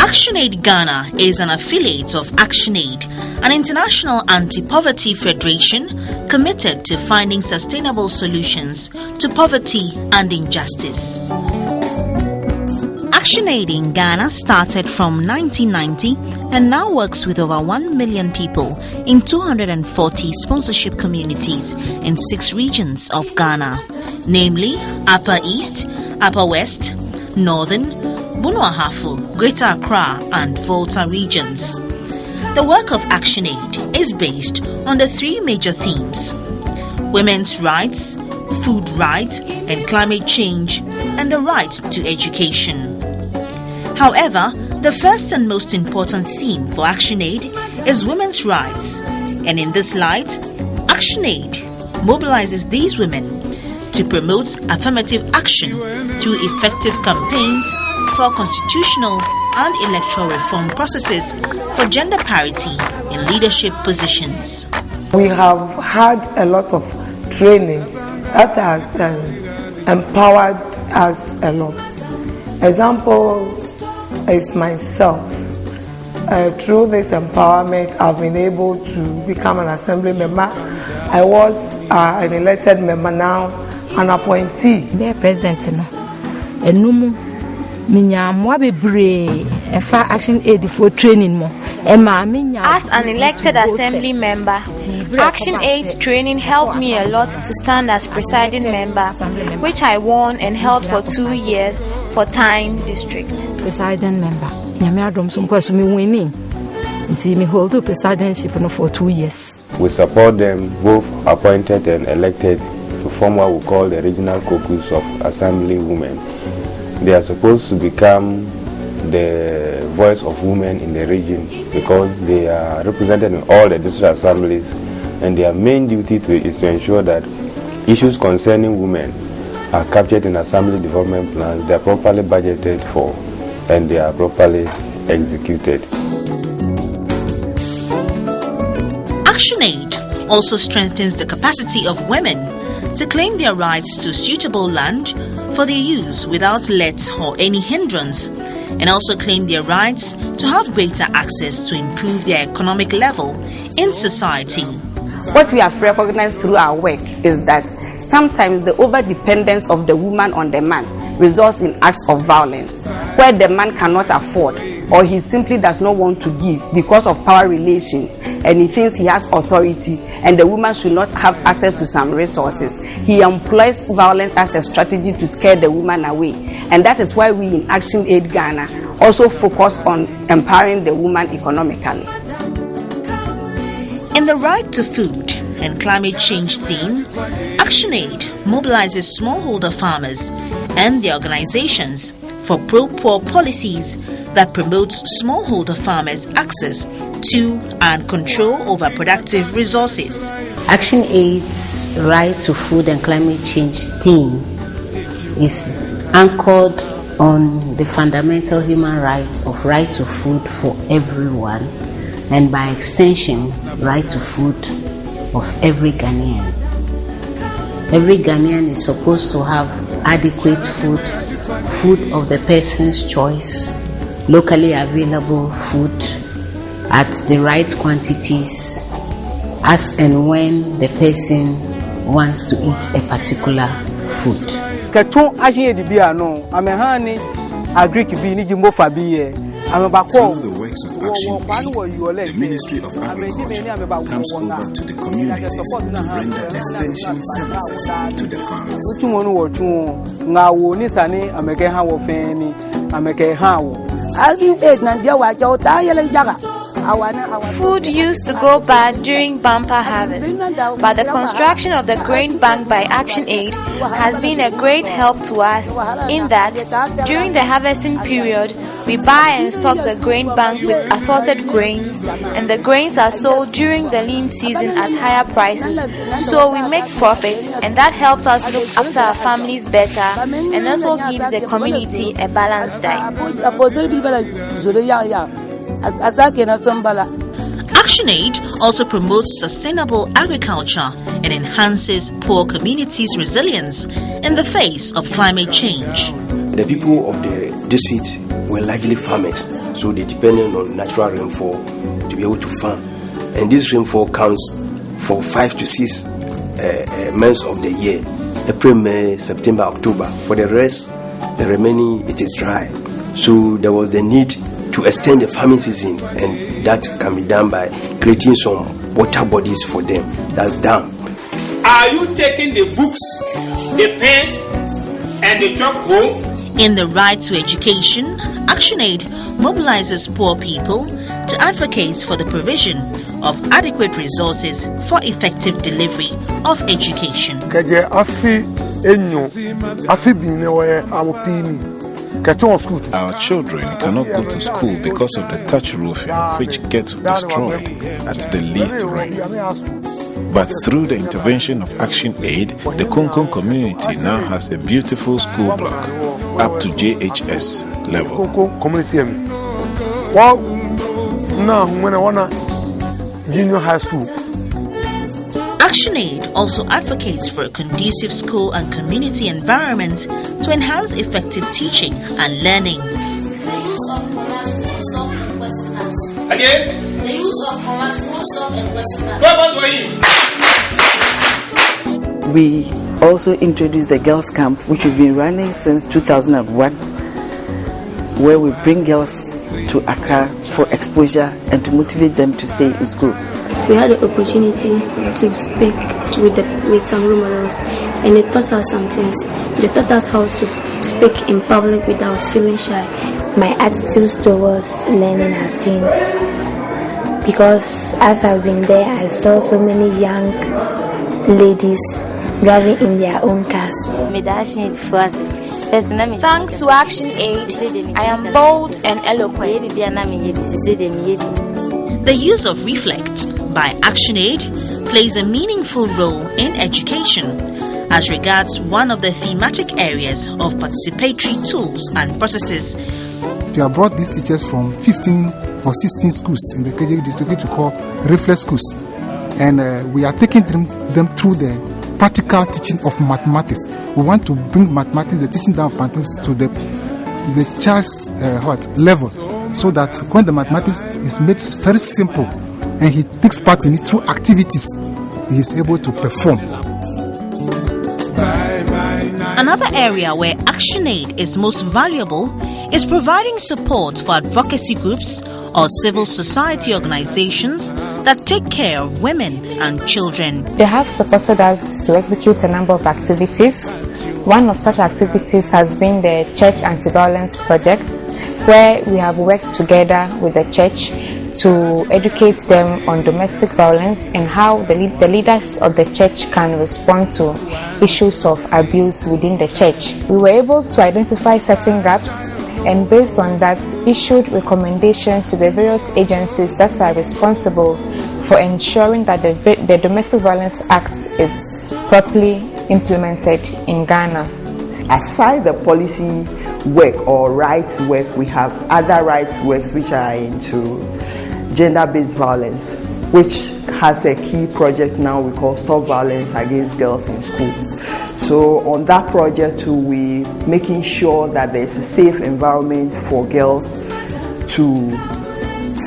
ActionAid Ghana is an affiliate of ActionAid, an international anti-poverty federation committed to finding sustainable solutions to poverty and injustice. ActionAid in Ghana started from 1990 and now works with over 1 million people in 240 sponsorship communities in 6 regions of Ghana, namely Upper East, Upper West, Northern, Bunuahafu, Greater Accra and Volta regions. The work of ActionAid is based on the 3 major themes: women's rights, food rights and climate change, and the right to education. However, the first and most important theme for ActionAid is women's rights, and in this light, ActionAid mobilizes these women to promote affirmative action through effective campaigns for constitutional and electoral reform processes for gender parity in leadership positions. We have had a lot of trainings that has empowered us a lot. Example is myself. Through this empowerment, I've been able to become an assembly member. I was an elected member, now an appointee. Be president no. ActionAid for training more. As an elected assembly member, ActionAid training helped me a lot to stand as presiding member, which I won and held for 2 years for Tyne district. Presiding member. Me hold the presidentship for 2 years. We support them, both appointed and elected, to form what we call the regional caucus of assembly women. They are supposed to become the voice of women in the region because they are represented in all the district assemblies, and their main duty is to ensure that issues concerning women are captured in assembly development plans, they are properly budgeted for, and they are properly executed. ActionAid also strengthens the capacity of women to claim their rights to suitable land for their use without let or any hindrance, and also claim their rights to have greater access to improve their economic level in society. What we have recognized through our work is that sometimes the over-dependence of the woman on the man results in acts of violence, where the man cannot afford or he simply does not want to give because of power relations, and he thinks he has authority and the woman should not have access to some resources. He employs violence as a strategy to scare the woman away, and that is why we in ActionAid Ghana also focus on empowering the woman economically. In the right to food and climate change theme, ActionAid mobilizes smallholder farmers and their organizations for pro-poor policies that promotes smallholder farmers' access to and control over productive resources. ActionAid's right to food and climate change theme is anchored on the fundamental human rights of right to food for everyone, and by extension, right to food of every Ghanaian. Every Ghanaian is supposed to have adequate food of the person's choice, locally available food at the right quantities as and when the person wants to eat a particular food. Through the works of ActionAid, the Ministry of Agriculture comes over to the communities to render extension services to the farmers. Food used to go bad during bumper harvest, but the construction of the grain bank by ActionAid has been a great help to us in that during the harvesting period, we buy and stock the grain bank with assorted grains, and the grains are sold during the lean season at higher prices. So we make profit, and that helps us look after our families better and also gives the community a balanced diet. ActionAid also promotes sustainable agriculture and enhances poor communities' resilience in the face of climate change. The people of the district were largely farmers, so they depend on natural rainfall to be able to farm. And this rainfall comes for 5 to 6 months of the year: April, May, September, October. For the rest, the remaining, it is dry. So there was the need to extend the farming season, and that can be done by creating some water bodies for them. That's dam. Are you taking the books, the pens, and the chalk home? In the right to education, ActionAid mobilizes poor people to advocate for the provision of adequate resources for effective delivery of education. Our children cannot go to school because of the thatch roofing, which gets destroyed at the least rain. But through the intervention of ActionAid, the Konkon community now has a beautiful school block up to JHS level. Junior high school. ActionAid also advocates for a conducive school and community environment to enhance effective teaching and learning. The use of commerce full stop and question marks. Again? The use of commerce full stop and question marks. We also introduced the girls' camp, which we've been running since 2001, where we bring girls to Accra for exposure and to motivate them to stay in school. We had the opportunity to speak with some role models, and they taught us some things. They taught us how to speak in public without feeling shy. My attitude towards learning has changed, because as I've been there, I saw so many young ladies driving in their own cars. Thanks to ActionAid, I am bold and eloquent. The use of Reflect by ActionAid plays a meaningful role in education as regards one of the thematic areas of participatory tools and processes. We have brought these teachers from 15 or 16 schools in the KJV district, which we call Reflect schools, and we are taking them through the practical teaching of mathematics. We want to bring mathematics, the teaching down of mathematics, to the child's level, so that when the mathematics is made very simple and he takes part in it through activities, he is able to perform. Another area where ActionAid is most valuable is providing support for advocacy groups or civil society organizations that take care of women and children. They have supported us to execute a number of activities. One of such activities has been the Church Anti-Violence Project, where we have worked together with the church to educate them on domestic violence and how the leaders of the church can respond to issues of abuse within the church. We were able to identify certain gaps, and based on that, issued recommendations to the various agencies that are responsible for ensuring that the Domestic Violence Act is properly implemented in Ghana. Aside the policy work or rights work, we have other rights works which are into gender-based violence, which has a key project now we call Stop Violence Against Girls in Schools. So on that project too, we making sure that there's a safe environment for girls to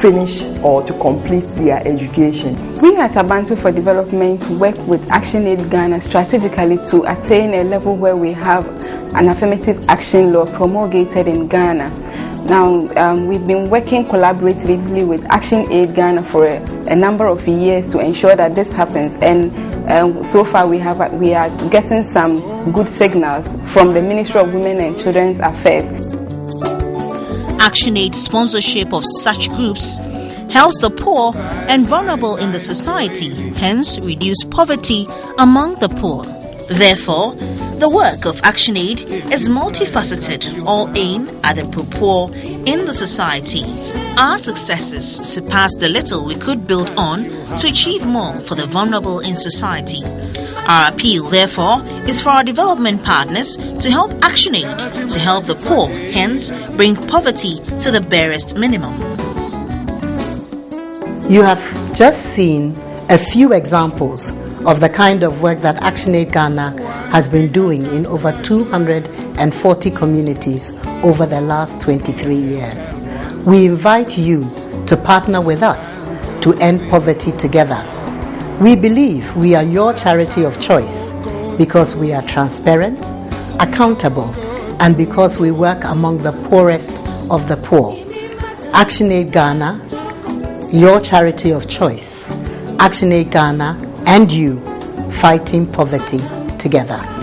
finish or to complete their education. We at Abantu for Development work with ActionAid Ghana strategically to attain a level where we have an affirmative action law promulgated in Ghana. Now, we've been working collaboratively with ActionAid Ghana for a number of years to ensure that this happens, and so far we are getting some good signals from the Ministry of Women and Children's Affairs. ActionAid sponsorship of such groups helps the poor and vulnerable in the society, hence reduce poverty among the poor. Therefore, the work of ActionAid is multifaceted, all aimed at the poor in the society. Our successes surpass the little we could build on to achieve more for the vulnerable in society. Our appeal, therefore, is for our development partners to help ActionAid to help the poor, hence bring poverty to the barest minimum. You have just seen a few examples of the kind of work that actionaid Ghana has been doing in over 240 communities over the last 23 years. We invite you to partner with us to end poverty together. We believe we are your charity of choice because we are transparent, accountable, and because we work among the poorest of the poor. actionaid Ghana, your charity of choice. actionaid Ghana and you, fighting poverty together.